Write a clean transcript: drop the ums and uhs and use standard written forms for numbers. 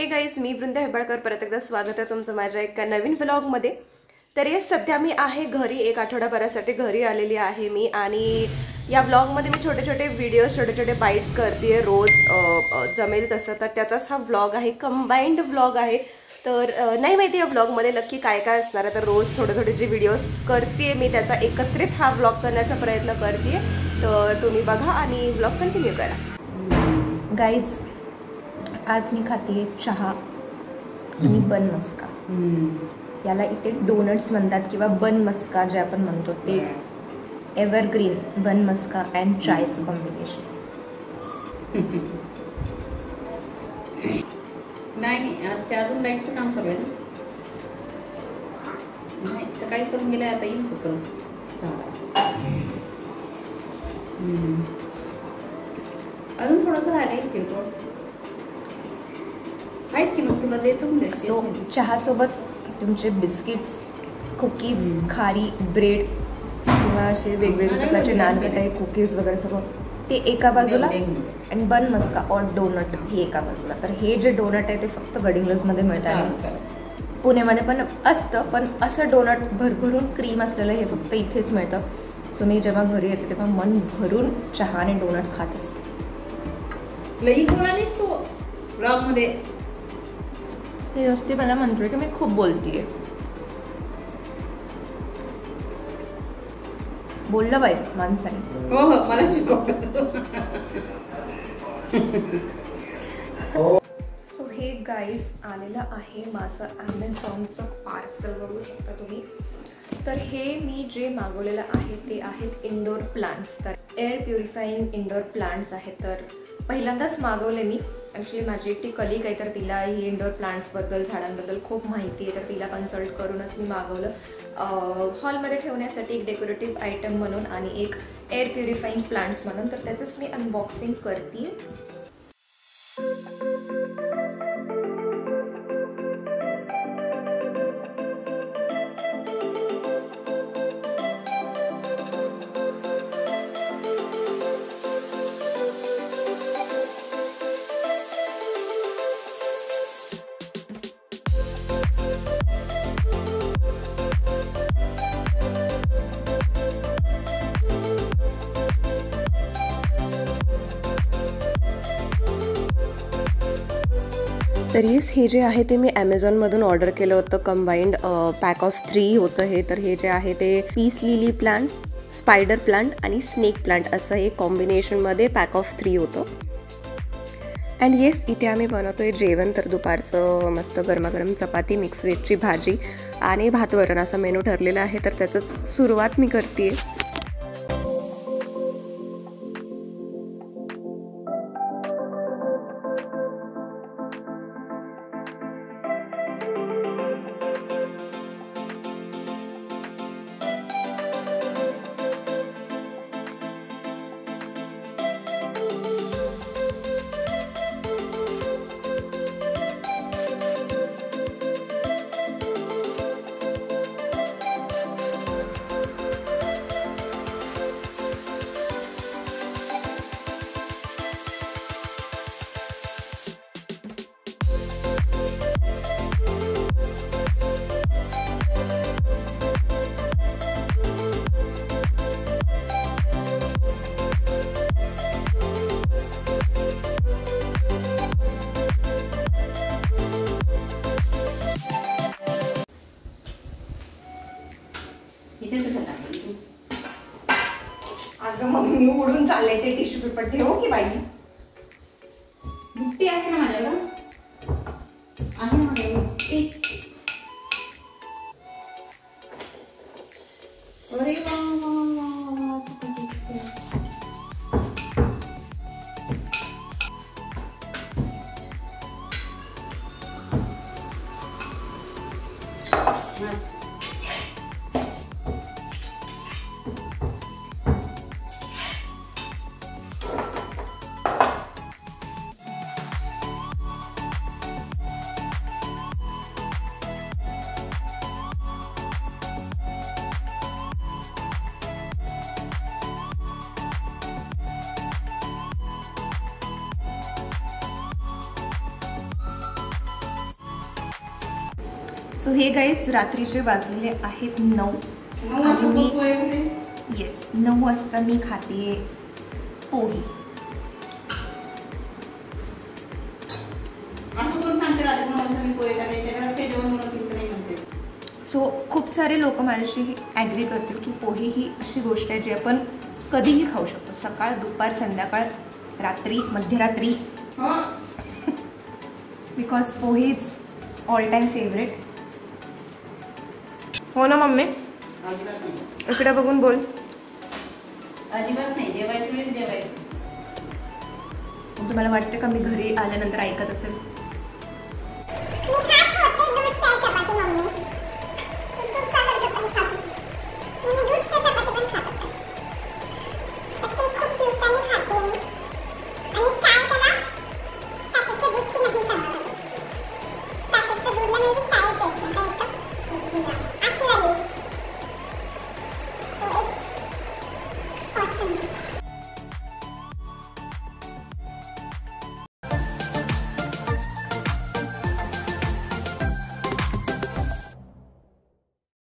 हे गाईज, मी वृंदा हेबाळकर, परत एकदा स्वागत आहे तुमचं माझ्या एका नवीन व्लॉगमध्ये। तर हे सध्या मी आहे घरी, एक आठवड्याभरासाठी घरी आलेली आहे मी। आणि या व्लॉगमध्ये मी छोटे छोटे व्हिडिओज, छोटे छोटे बाईट्स करते रोज जमेल तसं। तर त्याचाच हा व्लॉग आहे, कंबाइंड व्लॉग आहे। तर नाही माहिती या व्लॉगमध्ये नक्की काय काय असणार आहे। तर रोज थोडे थोडे जे व्हिडिओज करते मी त्याचा एकत्रित हा व्लॉग करण्याचा प्रयत्न करते। तर तुम्ही बघा आणि व्लॉग कंटिन्यू करा। गाईज, आज मी खाते चहा आणि बन मस्का। याला इथे डोनट्स म्हणतात किंवा बन मस्का जे आपण म्हणतो ते। एव्हरग्रीन बन मस्का अँड चायचं कॉम्बिनेशन। नाही, आज ते अजून लाईटचं काम चालू आहे ना। नाही, सकाळी करून गेलं, आता येईल कुकर अजून थोडंसं राहिलं किरकोळ आहेत की मग तुला देतो म्हणजे। सो चहासोबत तुमचे बिस्किट्स, कुकीज, खारी, ब्रेड किंवा असे वेगवेगळे प्रकारचे नान मिठाई, कुकीज वगैरे सगळं ते एका बाजूला, आणि बन मस्का और डोनट हे एका बाजूला। तर हे जे डोनट आहे ते फक्त गडिंग्लजमध्ये मिळतात, पुण्यामध्ये पण असतं, पण असं डोनट भरभरून क्रीम असलेलं हे फक्त इथेच मिळतं। सो मी जेव्हा घरी येते तेव्हा मन भरून चहा आणि डोनट खात असते। लई बोलालीस तू ब्लॉगमध्ये। हे नुसती मला म्हणतोय की मी खूप बोलतीये। बोललं पाहिजे माणसाने। हो हो, मला शिकवतो। सो हे गाईज आलेलं आहे माझं ॲमेझॉनचं पार्सल, बघू शकता तुम्ही। तर हे मी जे मागवलेलं आहे ते आहेत इंडोर प्लांट्स। तर एअर प्युरिफाईंग इंडोर प्लांट्स आहेत। तर पहिल्यांदाच मागवले मी। ॲक्च्युली माझी एकटी कलिग आहे, तर तिला ही इंडोर प्लांट्सबद्दल, झाडांबद्दल खूप माहिती आहे, तर तिला कन्सल्ट करूनच मी मागवलं हॉलमध्ये ठेवण्यासाठी एक डेकोरेटिव्ह आयटम म्हणून आणि एक एअर प्युरिफाईंग प्लांट्स म्हणून। तर त्याचंच मी अनबॉक्सिंग करते। तर हे जे आहे ते मी ॲमेझॉनमधून ऑर्डर केलं होतं। कंबाइंड पॅक ऑफ 3 होतं हे। तर हे जे आहे ते peace lily plant, spider plant आणि स्नेक प्लांट असं हे कॉम्बिनेशनमध्ये पॅक ऑफ 3 होतं। अँड येस, इथे आम्ही बनवतोय जेवण। तर दुपारचं मस्त गरमागरम चपाती, मिक्स व्हेजची भाजी आणि भात वरण असा मेनू ठरलेला आहे। तर त्याचंच सुरुवात मी करते। अगं मग मी उडून चालले ते टिश्यू पेपर ठेवू की बाई? बुट्टी आहे ना माझ्याकडं, आहे माझ्याकडं बुट्टी। अरे सो हे गाईस रात्रीचे वाजलेले आहेत 9 येस 9 वाजता मी खाते पोहे. सो खूप सारे लोक माझ्याशी ॲग्री करतील की पोहे ही अशी गोष्ट आहे जी आपण कधीही खाऊ शकतो. सकाळ, दुपार, संध्याकाळ, रात्री, मध्यरात्री. Because pohe is all time favourite. हो ना मम्मी? इकडे बघून बोल. अजिबात नाही, जेवायच्या वेळेस जेवायचं. तुम्हाला वाटतं का मी घरी आल्यानंतर ऐकत असेल?